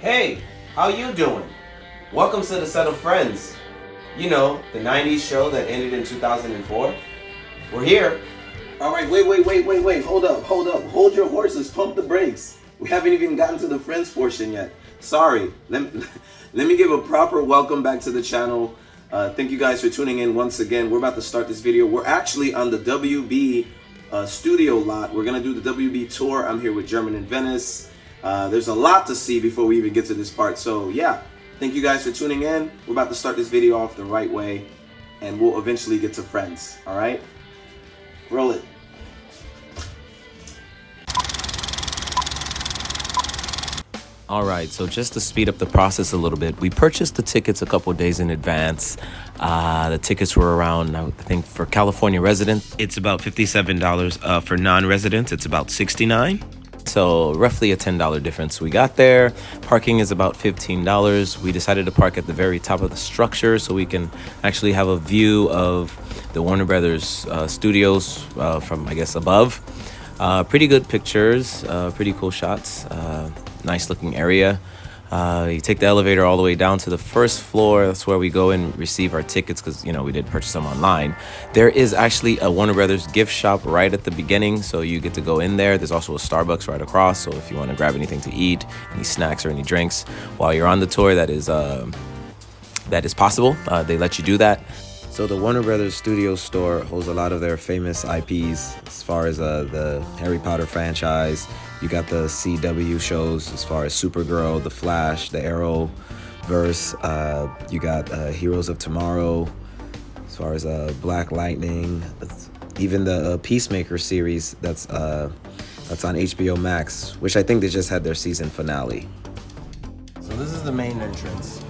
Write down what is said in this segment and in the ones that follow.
Hey, how you doing? Welcome to the Set of Friends. You know, the 90s show that ended in 2004. We're here. All right, wait. Hold up. Hold your horses. Pump the brakes. We haven't even gotten to the Friends portion yet. Sorry. Let me give a proper welcome back to the channel. Thank you guys for tuning in once again. We're about to start this video. We're actually on the WB studio lot. We're going to do the WB tour. I'm here with German in Venice. There's a lot to see before we even get to this part. So yeah, thank you guys for tuning in. We're about to start this video off the right way, and we'll eventually get to Friends. All right, roll it. All right, so just to speed up the process a little bit, we purchased the tickets a couple of days in advance. The tickets were around, I think, for California residents, it's about $57. For non-residents, it's about $69. So roughly a $10 difference. We got there. Parking is about $15. We decided to park at the very top of the structure so we can actually have a view of the Warner Brothers studios from, I guess, above. Pretty good pictures, pretty cool shots. Nice looking area. You take the elevator all the way down to the first floor. That's where we go and receive our tickets because, you know, we did purchase them online. There is actually a Warner Brothers gift shop right at the beginning, so you get to go in there. There's also a Starbucks right across, so if you want to grab anything to eat, any snacks or any drinks while you're on the tour, that is possible. They let you do that. So the Warner Brothers Studios store holds a lot of their famous IPs as far as the Harry Potter franchise. You got the CW shows as far as Supergirl, The Flash, the Arrowverse. You got Heroes of Tomorrow as far as Black Lightning. Even the Peacemaker series that's on HBO Max, which I think they just had their season finale. So this is the main entrance.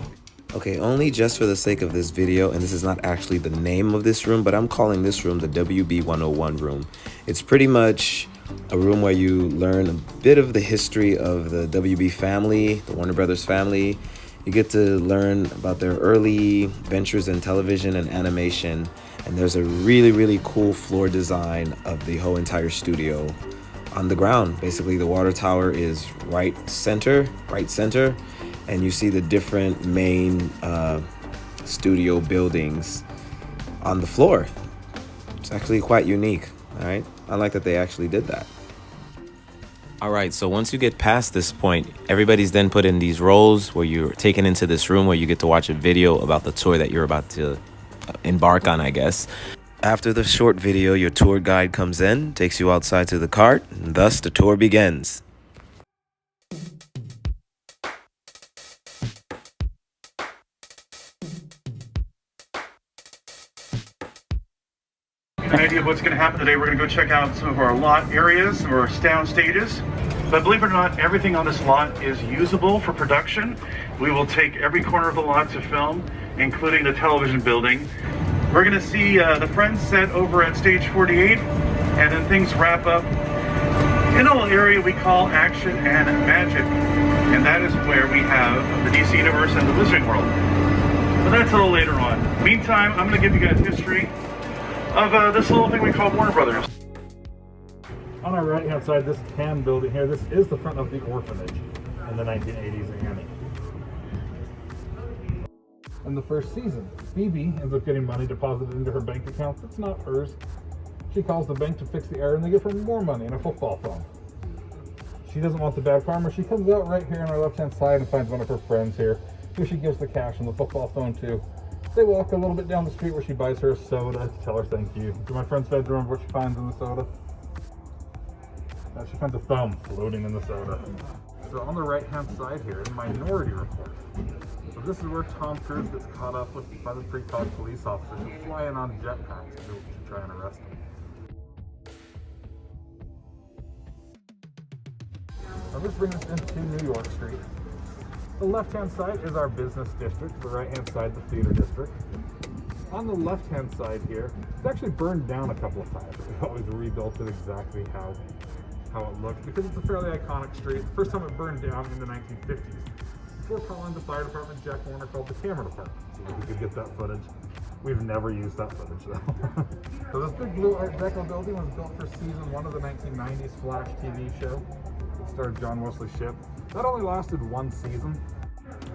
Okay, only just for the sake of this video, and this is not actually the name of this room, but I'm calling this room the WB 101 room. It's pretty much a room where you learn a bit of the history of the WB family, the Warner Brothers family. You get to learn about their early ventures in television and animation, and there's a really, really cool floor design of the whole entire studio on the ground. Basically, the water tower is right center, and you see the different main studio buildings on the floor. It's actually quite unique, all right? I like that they actually did that. All right, so once you get past this point, everybody's then put in these rows where you're taken into this room where you get to watch a video about the tour that you're about to embark on, I guess. After the short video, your tour guide comes in, takes you outside to the cart, and thus the tour begins. An idea of what's going to happen today. We're going to go check out some of our lot areas, some of our sound stages. But believe it or not, everything on this lot is usable for production. We will take every corner of the lot to film, including the television building. We're going to see the Friends set over at stage 48, and then things wrap up in a little area we call Action and Magic. And that is where we have the DC Universe and the Wizarding World. But that's a little later on. Meantime, I'm going to give you guys history of this little thing we call Warner Brothers. On our right hand side, this tan building here, this is the front of the orphanage in the 1980s in Annie. In the first season, Phoebe ends up getting money deposited into her bank account that's not hers. She calls the bank to fix the error and they give her more money in a football phone. She doesn't want the bad karma. She comes out right here on our left hand side and finds one of her friends here, who she gives the cash and the football phone to. They walk a little bit down the street where she buys her a soda to tell her thank you. Do my friends remember what she finds in the soda? She finds a thumb floating in the soda. So on the right hand side here, in Minority Report. So this is where Tom Cruise gets caught up with by the pre-cog police officers who fly in on jetpacks to try and arrest him. Now this brings us into New York Street. The left-hand side is our business district, the right-hand side, the theater district. On the left-hand side here, it's actually burned down a couple of times. We've always rebuilt it exactly how it looked because it's a fairly iconic street. The first time it burned down in the 1950s. Before calling the fire department, Jack Warner called the camera department so that we could get that footage. We've never used that footage though. So this big blue Art Deco building was built for season 1 of the 1990s Flash TV show. It starred John Wesley Shipp. That only lasted one season.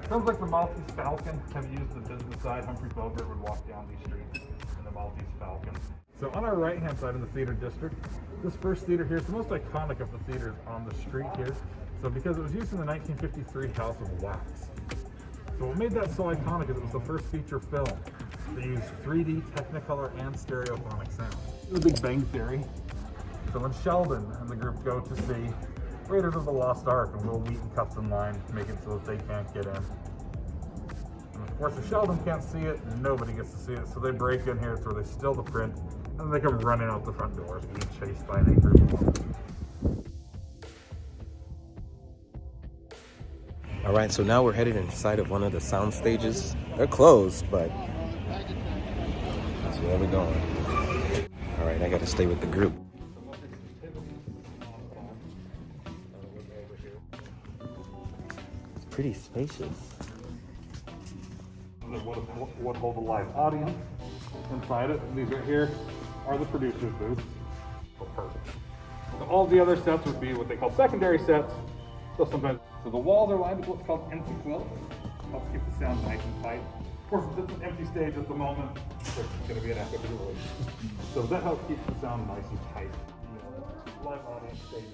Sounds like the Maltese Falcon. Have you used the business side? Humphrey Bogart would walk down these streets in the Maltese Falcon. So on our right-hand side in the theater district, this first theater here is the most iconic of the theaters on the street here. So because it was used in the 1953 House of Wax. So what made that so iconic is it was the first feature film that used 3D, Technicolor, and stereophonic sound. The Big Bang Theory. So when Sheldon and the group go to see Raiders of the Lost Ark and Will Wheaton cuts in line, making it so that they can't get in. And of course, if Sheldon can't see it, nobody gets to see it, so they break in here, so they steal the print, and they come running out the front doors, being chased by an angry mob. All right, so now we're headed inside of one of the sound stages. They're closed, but that's where we're going. All right, I got to stay with the group. It's pretty spacious. What hold a live audience inside it. These right here are the producer's booth. Perfect. So all the other sets would be what they call secondary sets. So the walls are lined with what's called empty quilt. Helps keep the sound nice and tight. Of course, it's an empty stage at the moment. So it's going to be an echo release. So that helps keep the sound nice and tight. Live audience stages.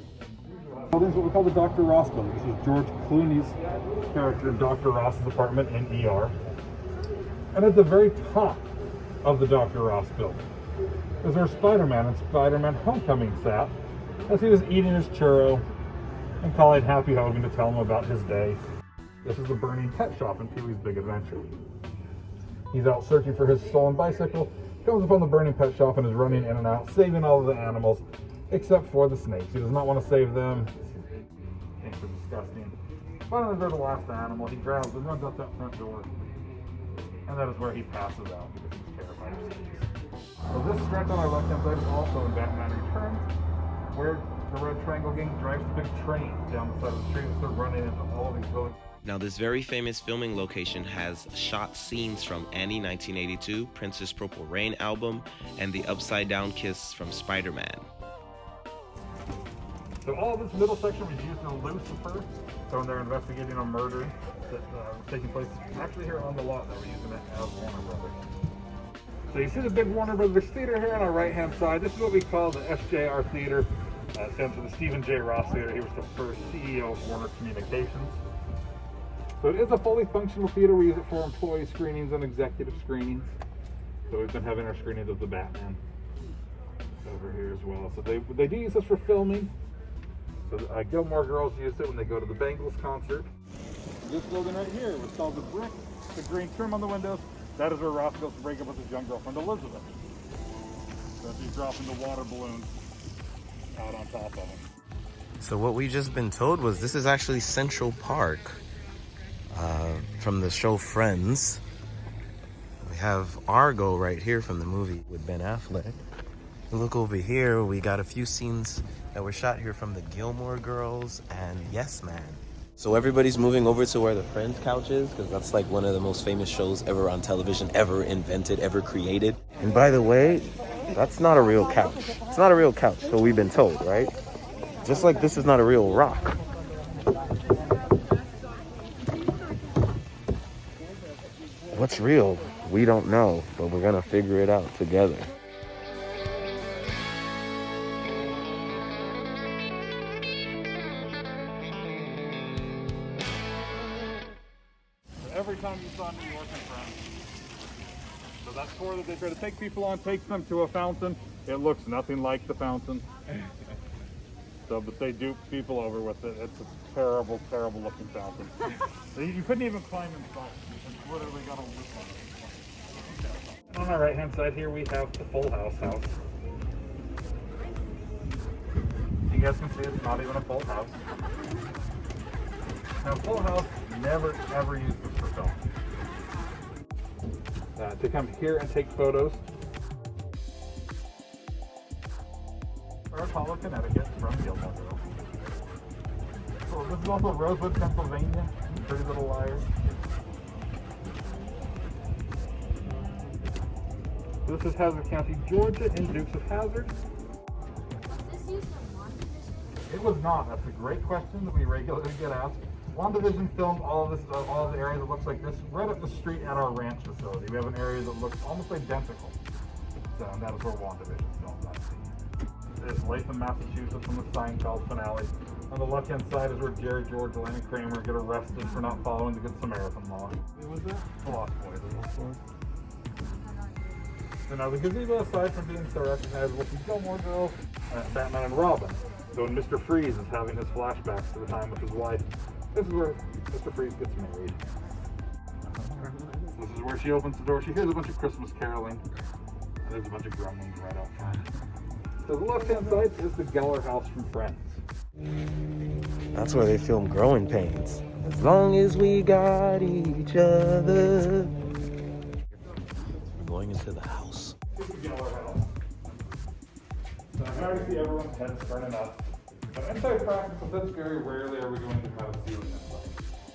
Well, this is what we call the Dr. Ross building. This is George Clooney's character in Dr. Ross's apartment in ER. And at the very top of the Dr. Ross building is where Spider-Man and Spider-Man Homecoming sat as he was eating his churro and calling Happy Hogan to tell him about his day. This is the burning pet shop in Pee-wee's Big Adventure. He's out searching for his stolen bicycle, comes upon the burning pet shop and is running in and out, saving all of the animals, except for the snakes. He does not want to save them. Snakes are disgusting. Finally, they're the last animal. He grabs and runs out that front door. And that is where he passes out because he's terrified of snakes. So this stretch on our left-hand side is also in Batman Returns, where the Red Triangle Gang drives the big train down the side of the street and start running into all of these villages. Now, this very famous filming location has shot scenes from Annie 1982, Prince's Purple Rain album, and the Upside Down Kiss from Spider-Man. So all of this middle section was used in Lucifer. So when they're investigating a murder that was taking place actually here on the lot, that we're using it as Warner Brothers. So you see the big Warner Brothers theater here on our right-hand side. This is what we call the SJR Theater. Stands for the Stephen J. Ross Theater. He was the first CEO of Warner Communications. So it is a fully functional theater. We use it for employee screenings and executive screenings. So we've been having our screenings of the Batman over here as well. So they do use this for filming. So Gilmore Girls use it when they go to the Bengals concert. This building right here was called the Brick, the green trim on the windows. That is where Ross goes to break up with his young girlfriend Elizabeth. So he's dropping the water balloon out on top of him. So what we just been told was this is actually Central Park from the show Friends. We have Argo right here from the movie with Ben Affleck. Look over here, we got a few scenes that were shot here from the Gilmore Girls and Yes Man. So everybody's moving over to where the Friends couch is, because that's like one of the most famous shows ever on television, ever invented, ever created. And by the way, that's not a real couch. It's not a real couch, so we've been told, right? Just like this is not a real rock. What's real? We don't know, but we're gonna figure it out together. Every time you saw New York and Friends. So that tour that they try to take people on takes them to a fountain. It looks nothing like the fountain. So, but they dupe people over with it. It's a terrible, terrible looking fountain. You couldn't even climb inside. It's literally got a roof on it. On our right hand side here we have the Full House house. You guys can see it's not even a full house. Now Full House never ever used this for film. To come here and take photos. Apollo, Connecticut from Gilmore Girls. So this is also Rosewood, Pennsylvania. Pretty Little Liars. This is Hazard County, Georgia, in Dukes of Hazzard. Was this used in lawn conditioning? It was not. That's a great question that we regularly get asked. WandaVision filmed all of the area that looks like this right up the street at our ranch facility. We have an area that looks almost identical. So, and that is where WandaVision filmed that scene. There's Latham, Massachusetts, on the Seinfeld finale. On the left-hand side is where Jerry, George, Elaine, and Kramer get arrested for not following the Good Samaritan law. What was that? The Lost Boys. So now the gazebo, aside from being so recognizable, Whoopi Gilmore girls, Batman and Robin. So when Mr. Freeze is having his flashbacks to the time with his wife, this is where Mr. Freeze gets married. This is where she opens the door. She hears a bunch of Christmas caroling. And there's a bunch of gremlins right out front. So the left-hand side is the Geller house from Friends. That's where they film Growing Pains. As long as we got each other. We're going into the house. This is the Geller house. So I can already see everyone's heads turning up. But inside practice, that's very rarely are we going to have a ceiling inside.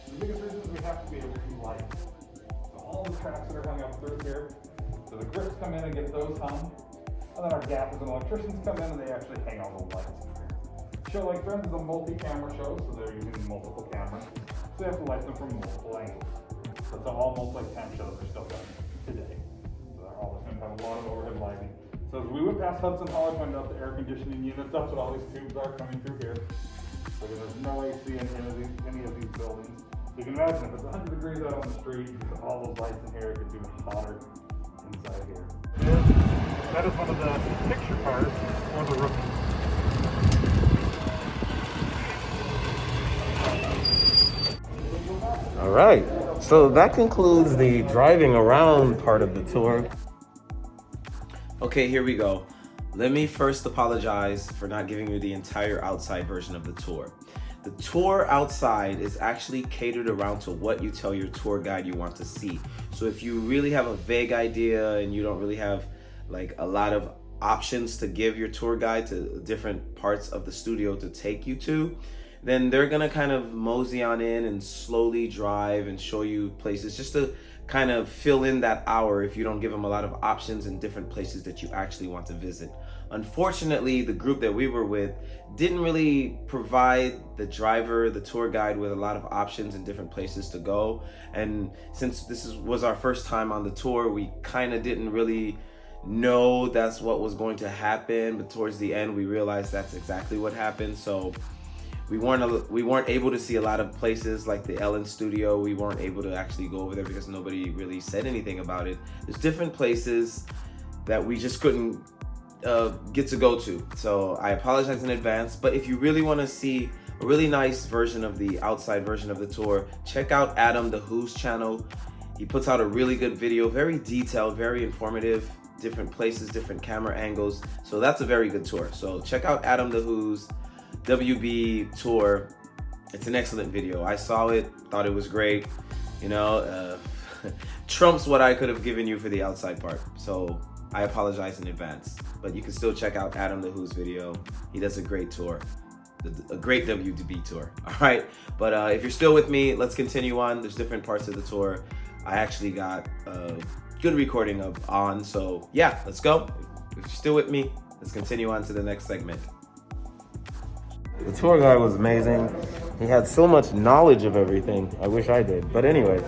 The biggest reason is we have to be able to see lights. So all the tracks that are hung up through here, so the grips come in and get those hung. And then our gaffers and electricians come in and they actually hang all the lights in here. Show Like Friends is a multi-camera show, so they're using multiple cameras. So they have to light them from multiple angles. So it's all multi-cam shows are still done today. So they're always going to have a lot of overhead lighting. So as we went past Hudson Hall, I pointed out the air conditioning units. That's what all these tubes are coming through here. So there's no AC in any of these buildings. So you can imagine if it's 100 degrees out on the street, you put all those lights in here, it could be hotter inside here. That is one of the picture cars for the rookie. All right, so that concludes the driving around part of the tour. Okay, here we go. Let me first apologize for not giving you the entire outside version of the tour. The tour outside is actually catered around to what you tell your tour guide you want to see. So if you really have a vague idea and you don't really have like a lot of options to give your tour guide to different parts of the studio to take you to, then they're gonna kind of mosey on in and slowly drive and show you places just to kind of fill in that hour if you don't give them a lot of options and different places that you actually want to visit. Unfortunately, the group that we were with didn't really provide the driver, the tour guide, with a lot of options and different places to go. And since was our first time on the tour, we kind of didn't really know that's what was going to happen. But towards the end, we realized that's exactly what happened. So we weren't able to see a lot of places like the Ellen studio. We weren't able to actually go over there because nobody really said anything about it. There's different places that we just couldn't get to go to. So I apologize in advance, but if you really want to see a really nice version of the outside version of the tour, check out Adam the Who's channel. He puts out a really good video, very detailed, very informative, different places, different camera angles. So that's a very good tour. So check out Adam the Who's WB tour. It's an excellent video. I saw it, thought it was great. You know, trumps what I could have given you for the outside part. So I apologize in advance, but you can still check out Adam the Who's video. He does a great tour, a great WDB tour. All right, but if you're still with me, let's continue on. There's different parts of the tour. I actually got a good recording on, so yeah, let's go. If you're still with me, let's continue on to the next segment. The tour guide was amazing. He had so much knowledge of everything. I wish I did. But anyway,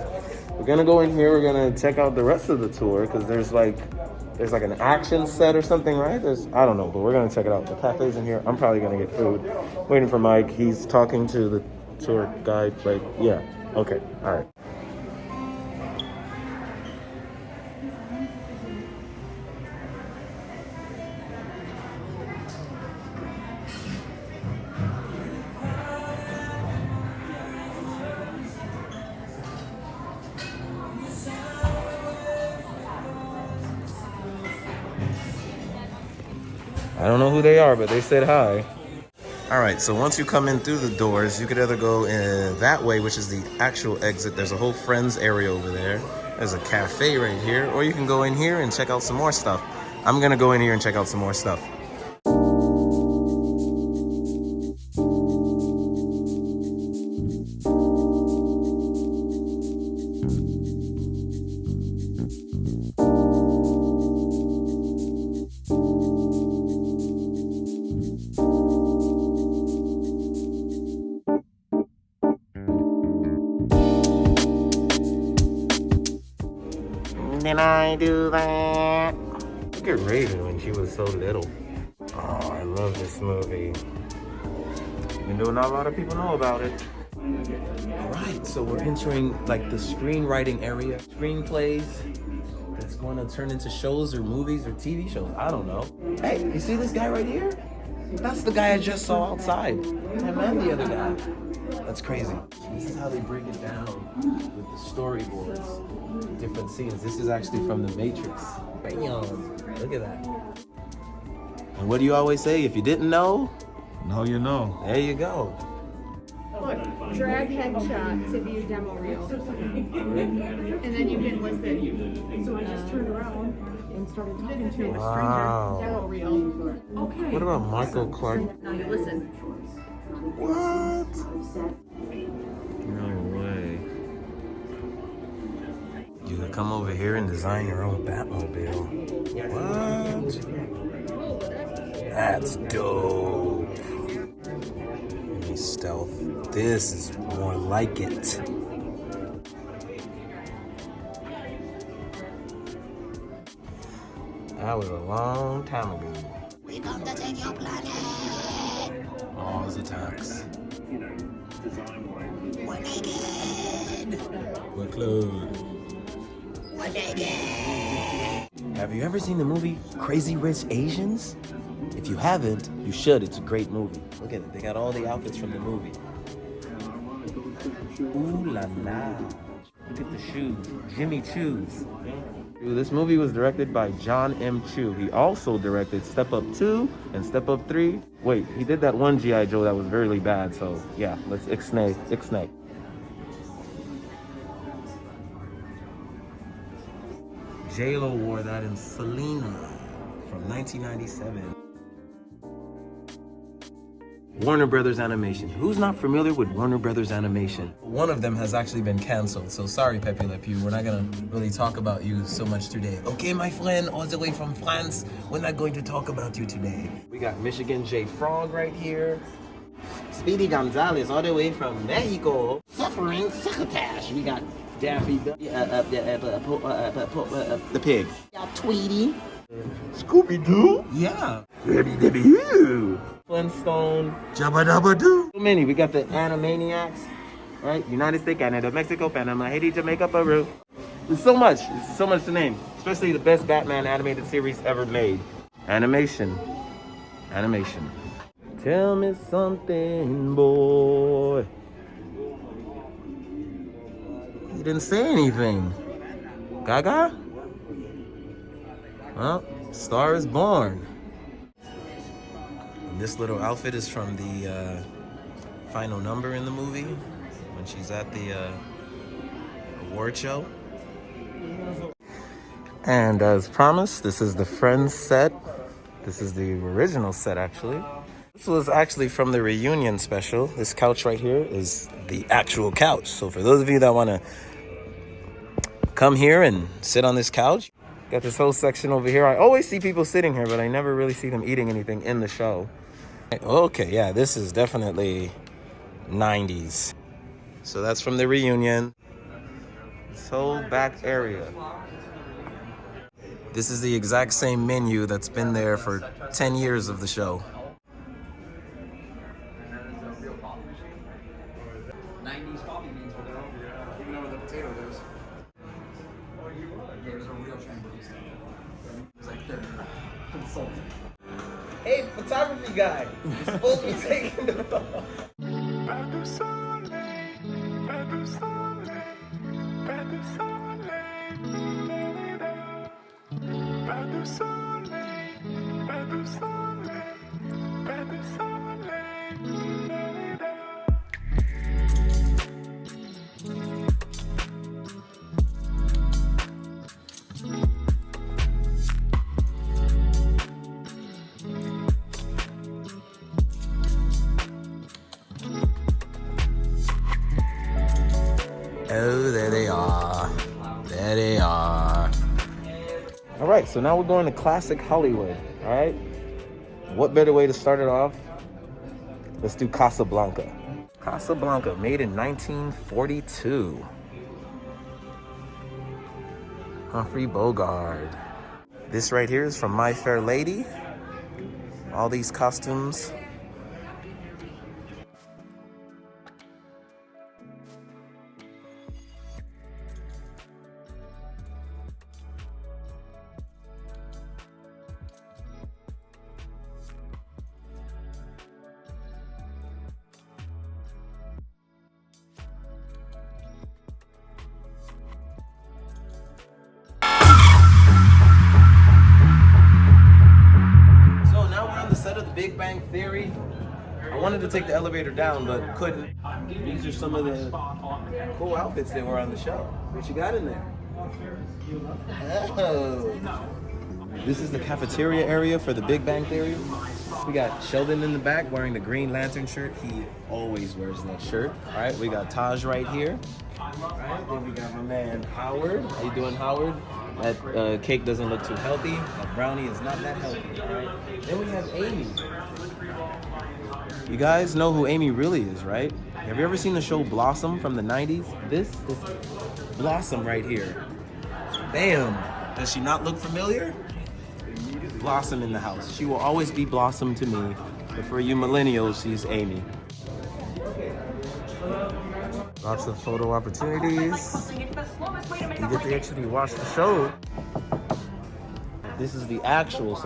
we're gonna go in here. We're gonna check out the rest of the tour because there's like an action set or something, right? I don't know, but we're gonna check it out. The cafe's in here. I'm probably gonna get food. Waiting for Mike. He's talking to the tour guide, right? Yeah. Okay. All right. I don't know who they are, but they said hi. All right, so once you come in through the doors, you could either go in that way, which is the actual exit. There's a whole friends area over there. There's a cafe right here, or you can go in here and check out some more stuff. I'm gonna go in here and check out some more stuff. Did I do that? Look at Raven when she was so little. Oh, I love this movie. Even though not a lot of people know about it. All right, so we're entering like the screenwriting area. Screenplays that's going to turn into shows or movies or TV shows. I don't know. Hey, you see this guy right here? That's the guy I just saw outside. Him and the other guy. That's crazy. This is how they break it down with the storyboards, different scenes. This is actually from The Matrix. Bam! Look at that. And what do you always say? If you didn't know, Now you know. there you go. Drag headshot to view demo reel. And then you can listen. So I just turned around and started talking to a Wow. stranger. Demo reel. Okay. What about Michael Clark? Now you listen. What? No way. You could come over here and design your own Batmobile. What? That's dope. Let me stealth. This is more like it. That was a long time ago. We come to take your planet. Mars attacks. We're naked. We're clothed. We're naked. Have you ever seen the movie Crazy Rich Asians? If you haven't, you should. It's a great movie. Look at it. They got all the outfits from the movie. Ooh la la. Look at the shoes. Jimmy Choo's. This movie was directed by John M. Chu. He also directed Step Up 2 and Step Up 3. Wait, he did that one G.I. Joe that was really bad, so yeah, let's ixnay. J.Lo wore that in Selena from 1997. Warner Brothers Animation. Who's not familiar with Warner Brothers Animation? One of them has actually been canceled, so sorry, Pepe Le Pew. We're not gonna really talk about you so much today. Okay, my friend, all the way from France, we're not going to talk about you today. We got Michigan J. Frog right here. Speedy Gonzalez, all the way from Mexico. Suffering Succotash. We got Daffy, the pig. Got Tweety. Scooby-Doo? Yeah. Debbie-Debbie-Hoo. Flintstone. Jabba-Dabba-Doo. So many. We got the Animaniacs, right? United States, Canada, Mexico, Panama, Haiti, Jamaica, Peru. There's so much. There's so much to name. Especially the best Batman animated series ever made. Animation. Tell me something, boy. He didn't say anything. Gaga? Well, Star is Born. And this little outfit is from the final number in the movie when she's at the award show. And as promised, this is the Friends set. This is the original set, actually. This was actually from the reunion special. This couch right here is the actual couch. So for those of you that want to come here and sit on this couch, got this whole section over here. I always see people sitting here, but I never really see them eating anything in the show. Okay, yeah, this is definitely 90s. So that's from the reunion. This whole back area. This is the exact same menu that's been there for 10 years of the show. 90s coffee beans were there, even over the potato goes. There's a real chamber. It's like they're consulting. Hey, photography guy. You're supposed to be taking the Oh, there they are. There they are. All right, so now we're going to classic Hollywood, all right? What better way to start it off? Let's do Casablanca. Casablanca, made in 1942. Humphrey Bogart. This right here is from My Fair Lady. All these costumes. Big Bang Theory. I wanted to take the elevator down, but couldn't. These are some of the cool outfits that were on the show. What you got in there? Oh. This is the cafeteria area for the Big Bang Theory. We got Sheldon in the back wearing the Green Lantern shirt. He always wears that shirt. All right, we got Taj right here. All right, then we got my man Howard. How you doing, Howard? That cake doesn't look too healthy. That brownie is not that healthy, all right? Then we have Amy. You guys know who Amy really is, right? Have you ever seen the show Blossom from the 90s? This is Blossom right here. Bam! Does she not look familiar? Blossom in the house. She will always be Blossom to me, but for you millennials, she's Amy. Lots of photo opportunities. You get to actually watch the show. This is the actual,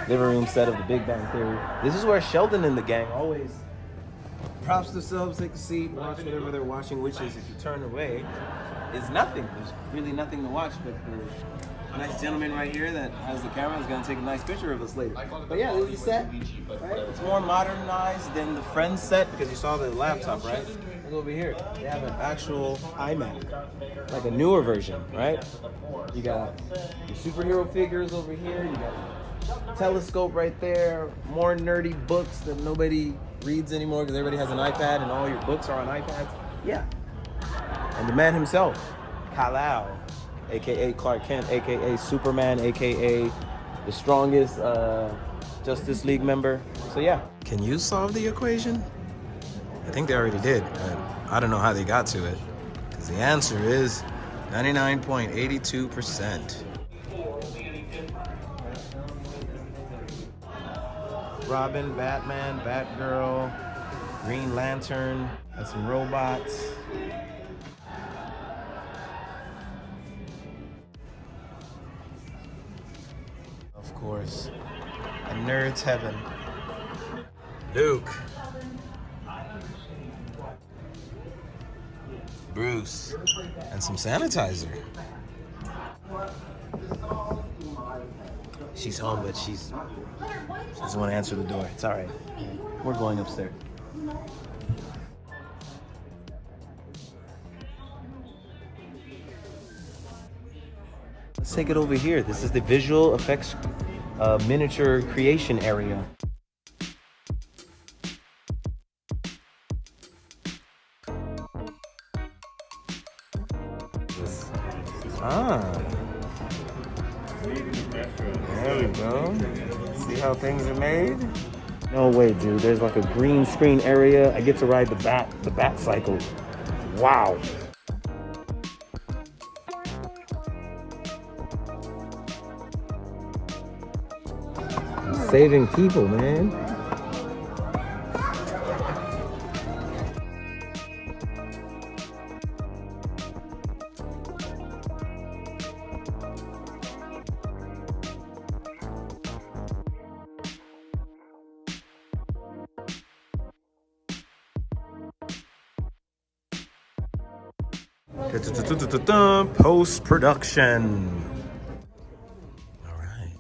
living room set of the Big Bang Theory. This is where Sheldon and the gang always props themselves, take a seat, watch whatever they're watching, which is, if you turn away, is nothing. There's really nothing to watch, but the nice gentleman right here that has the camera is gonna take a nice picture of us later. But yeah, this is the set, right? It's more modernized than the Friends set because you saw the laptop, right? Look over here. They have an actual iMac, like a newer version, right? You got your superhero figures over here. You got a telescope right there. More nerdy books that nobody reads anymore because everybody has an iPad and all your books are on iPads. Yeah. And the man himself, Kal-El, aka Clark Kent, aka Superman, aka the strongest Justice League member. So yeah. Can you solve the equation? I think they already did, but I don't know how they got to it. Because the answer is 99.82%. Robin, Batman, Batgirl, Green Lantern, and some robots. Of course, a nerd's heaven. Luke. Bruce. And some sanitizer. She's home, but she doesn't want to answer the door. It's all right. We're going upstairs. Let's take it over here. This is the visual effects miniature creation area. There we go. See how things are made? No way, dude. There's like a green screen area. I get to ride the bat cycle. Wow. Saving people, man. Post-production. All right.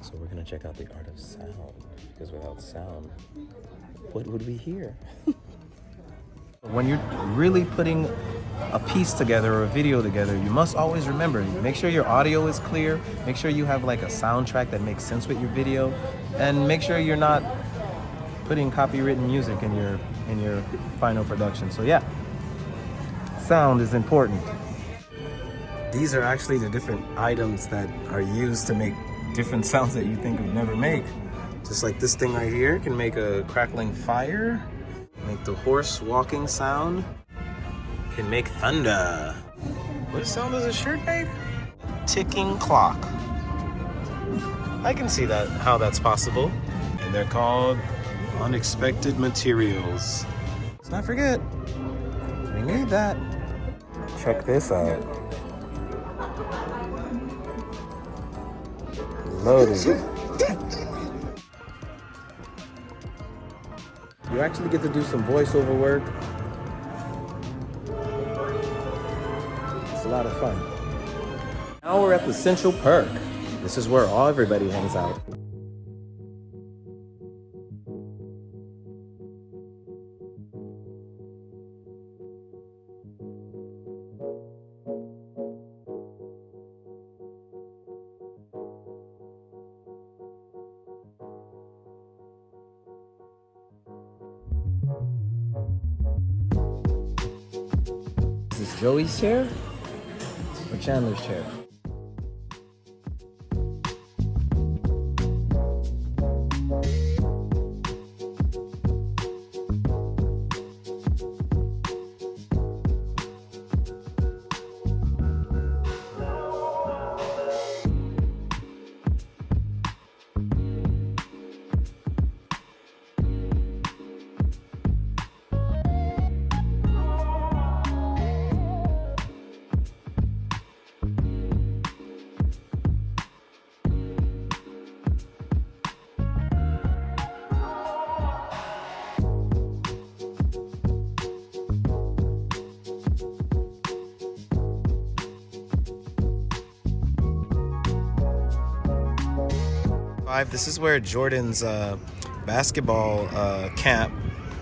So we're gonna check out the art of sound, because without sound, what would we hear? When you're really putting a piece together or a video together, you must always remember, make sure your audio is clear, make sure you have like a soundtrack that makes sense with your video, and make sure you're not putting copywritten music in your final production. So yeah, sound is important. These are actually the different items that are used to make different sounds that you think would never make. Just like this thing right here can make a crackling fire, make the horse walking sound, can make thunder. What sound does a shirt make? ticking clock. I can see that, how that's possible. And they're called unexpected materials. Let's not forget, we need that. Check this out. Loaded. You actually get to do some voiceover work. It's a lot of fun. Now we're at the Central Perk. This is where everybody hangs out. Is this Joey's chair or Chandler's chair? This is where Jordan's basketball camp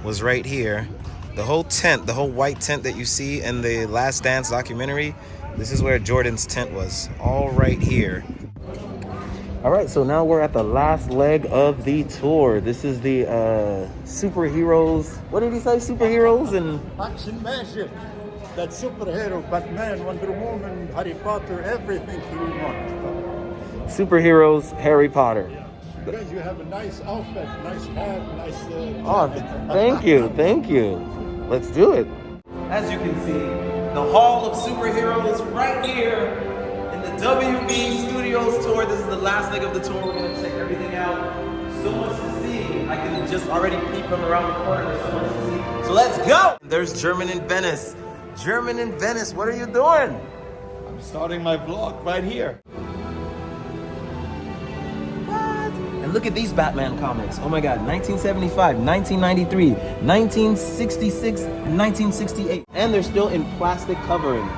was, right here. The whole tent, the whole white tent that you see in the Last Dance documentary, this is where Jordan's tent was, all right here. All right, so now we're at the last leg of the tour. This is the superheroes. What did he say? Superheroes and Action magic. That superhero, Batman, Wonder Woman, Harry Potter, everything you want. superheroes, Harry Potter. Because you have a nice outfit, nice hat, nice Oh, thank you, thank you. Let's do it. As you can see, the Hall of Superheroes right here in the WB Studios tour. This is the last leg of the tour. We're gonna check everything out. So much to see. I can just already peek from around the corner. There's so much to see. So let's go. There's German in Venice. German in Venice, what are you doing? I'm starting my vlog right here. And look at these Batman comics. Oh my God, 1975, 1993, 1966, and 1968. And they're still in plastic covering.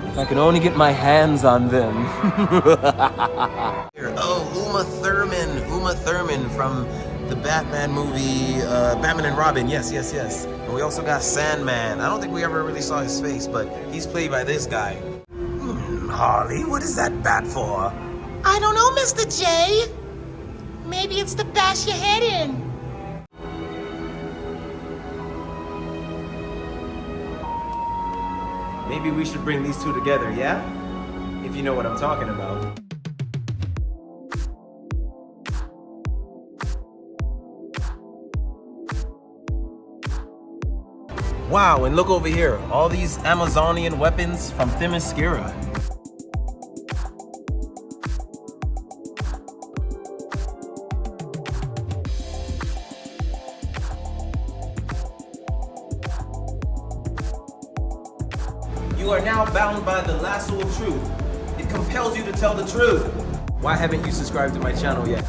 If I could only get my hands on them. Oh, Uma Thurman from the Batman movie, Batman and Robin, yes. And we also got Sandman. I don't think we ever really saw his face, but he's played by this guy. Harley, what is that bat for? I don't know, Mr. J. Maybe it's to bash your head in. Maybe we should bring these two together, yeah? If you know what I'm talking about. Wow, and look over here. All these Amazonian weapons from Themyscira. You are now bound by the lasso of truth. It compels you to tell the truth. Why haven't you subscribed to my channel yet?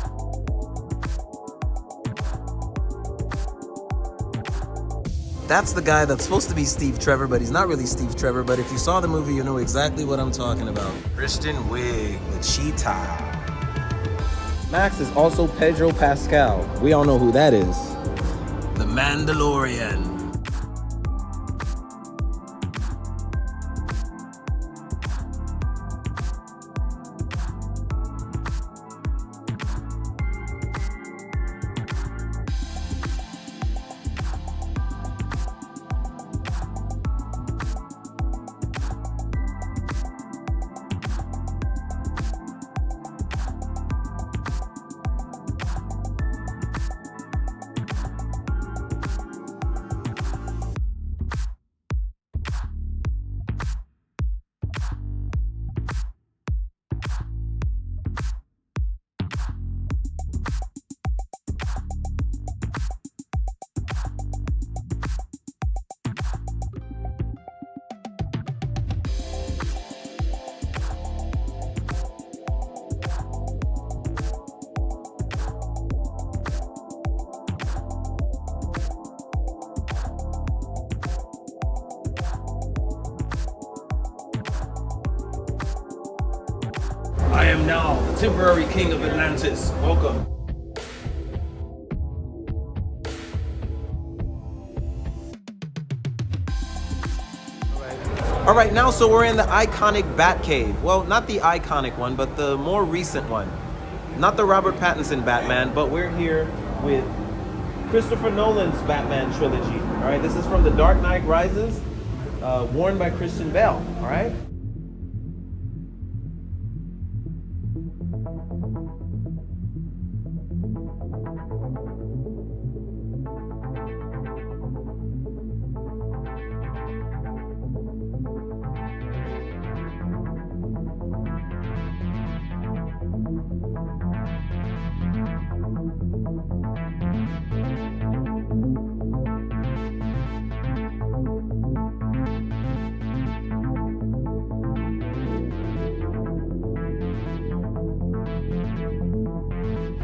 That's the guy that's supposed to be Steve Trevor, but he's not really Steve Trevor. But if you saw the movie, you know exactly what I'm talking about. Kristen Wiig, the cheetah. Max is also Pedro Pascal. We all know who that is. The Mandalorian. I am now the temporary king of Atlantis. Welcome. All right, now so we're in the iconic Bat Cave. Well, not the iconic one, but the more recent one. Not the Robert Pattinson Batman, but we're here with Christopher Nolan's Batman trilogy. All right, this is from The Dark Knight Rises, worn by Christian Bale. All right.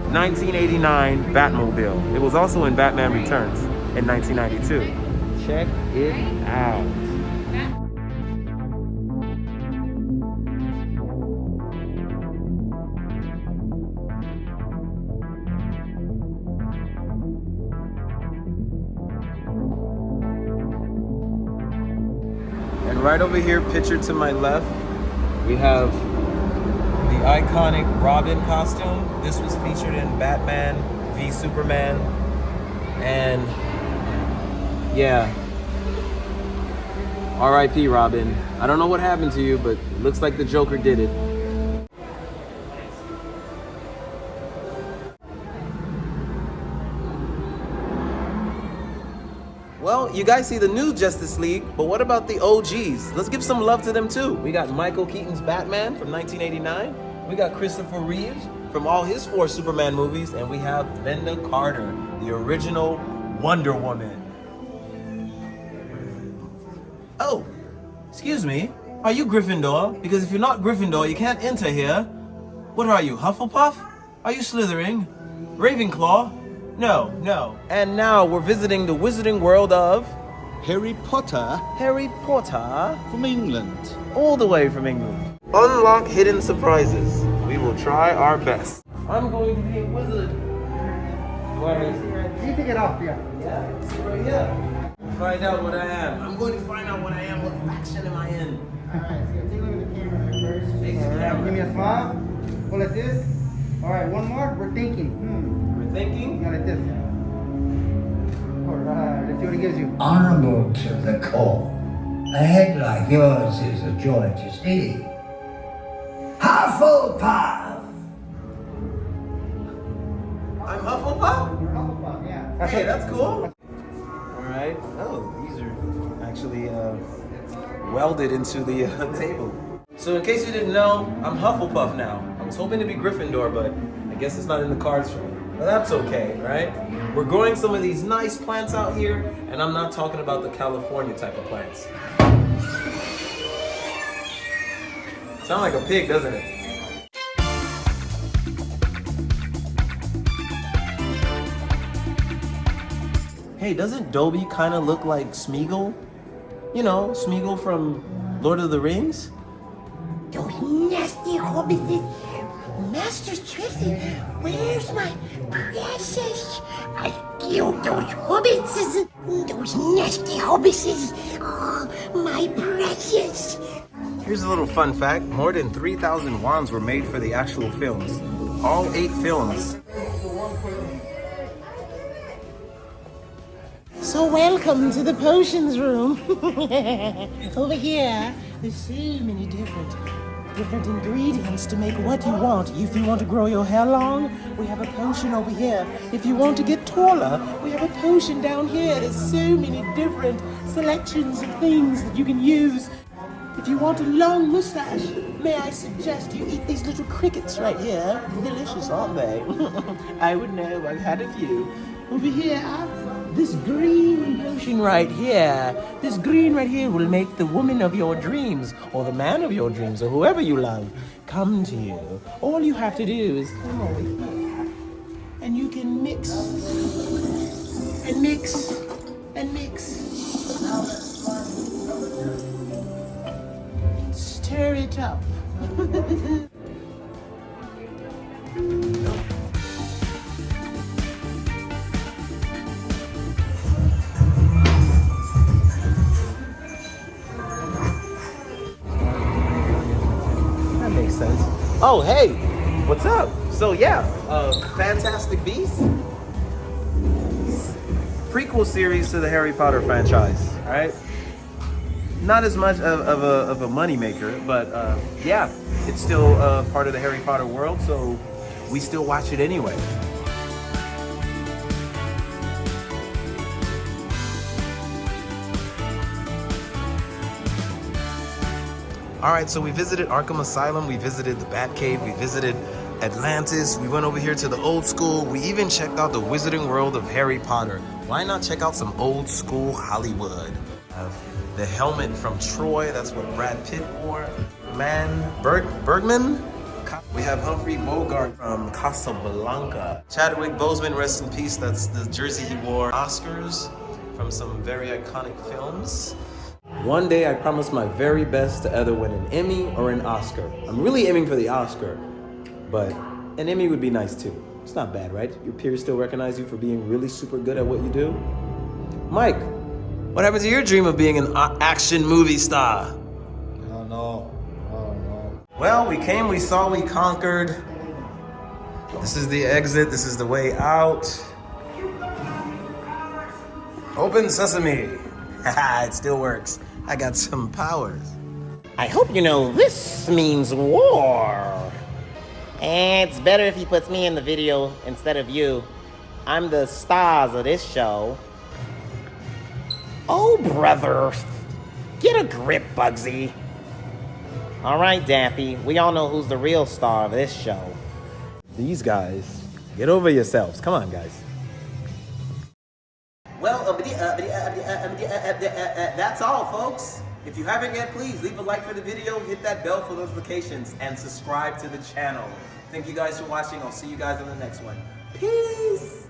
$1989 Batmobile. It was also in Batman Returns in 1992. Check it out. And right over here, pictured to my left, we have the iconic Robin costume. This was featured in Batman v Superman. And yeah, R.I.P. Robin. I don't know what happened to you, but it looks like the Joker did it. Well, you guys see the new Justice League, but what about the OGs? Let's give some love to them too. We got Michael Keaton's Batman from 1989. We got Christopher Reeves from all his 4 Superman movies, and we have Linda Carter, the original Wonder Woman. Oh, excuse me, are you Gryffindor? Because if you're not Gryffindor, you can't enter here. What are you, Hufflepuff? Are you Slytherin? Ravenclaw? No, no. And now we're visiting the wizarding world of Harry Potter Harry Potter, from England. all the way from England. Unlock hidden surprises. We will try our best. I'm going to be a wizard. You take it off, yeah. Yeah, see right here. Find out what I am. I'm going to find out what I am. What faction am I in? Alright, so take a look at the camera first. Take the Alright, camera. give me a smile. Go like this. Alright, one more. We're thinking. We're thinking? Go like this. Alright, let's see what it gives you. Honorable to the core. A head like yours is a joy to see. Hufflepuff! I'm Hufflepuff? You're Hufflepuff, yeah. Okay, that's cool. Alright. Oh, these are actually welded into the table. So in case you didn't know, I'm Hufflepuff now. I was hoping to be Gryffindor, but I guess it's not in the cards for me. But that's okay, right? We're growing some of these nice plants out here, and I'm not talking about the California type of plants. Sound like a pig, doesn't it? Hey, doesn't Dobby kind of look like Smeagol? You know, Smeagol from Lord of the Rings? Those nasty hobbits. Master Tracy, where's my precious? I killed those hobbits. Those nasty hobbits. Oh, my precious. Here's a little fun fact. More than 3,000 wands were made for the actual films. All 8 films. So welcome to the potions room. Over here, there's so many different ingredients to make what you want. If you want to grow your hair long, we have a potion over here. If you want to get taller, we have a potion down here. There's so many different selections of things that you can use. If you want a long mustache, may I suggest you eat these little crickets right here. Delicious, aren't they? I would know, I've had a few. Over here, this green potion right here. This green right here will make the woman of your dreams, or the man of your dreams, or whoever you love, come to you. All you have to do is come over here, and you can mix, and mix, and mix. Stir it up. sense. Oh, hey, what's up? So yeah, Fantastic Beasts, prequel series to the Harry Potter franchise, right? Not as much of a moneymaker, but yeah, it's still part of the Harry Potter world, so we still watch it anyway. All right, so we visited Arkham Asylum, we visited the Batcave, we visited Atlantis, we went over here to the old school, we even checked out the Wizarding World of Harry Potter. Why not check out some old school Hollywood? The helmet from Troy, that's what Brad Pitt wore. Bergman? We have Humphrey Bogart from Casablanca. Chadwick Boseman, rest in peace, that's the jersey he wore. Oscars from some very iconic films. One day I promise my very best to either win an Emmy or an Oscar. I'm really aiming for the Oscar, but an Emmy would be nice too. It's not bad, right? Your peers still recognize you for being really super good at what you do. Mike, what happened to your dream of being an action movie star? Oh no. Well, we came, we saw, we conquered. This is the exit, this is the way out. Open sesame. Haha, it still works. I got some powers. I hope you know this means war. It's better if he puts me in the video instead of you. I'm the stars of this show. Oh, brother. Get a grip, Bugsy. All right, Daffy. We all know who's the real star of this show. These guys, get over yourselves. Come on, guys. Well, that's all, folks. If you haven't yet, please leave a like for the video, hit that bell for notifications, and subscribe to the channel. Thank you guys for watching. I'll see you guys in the next one. Peace!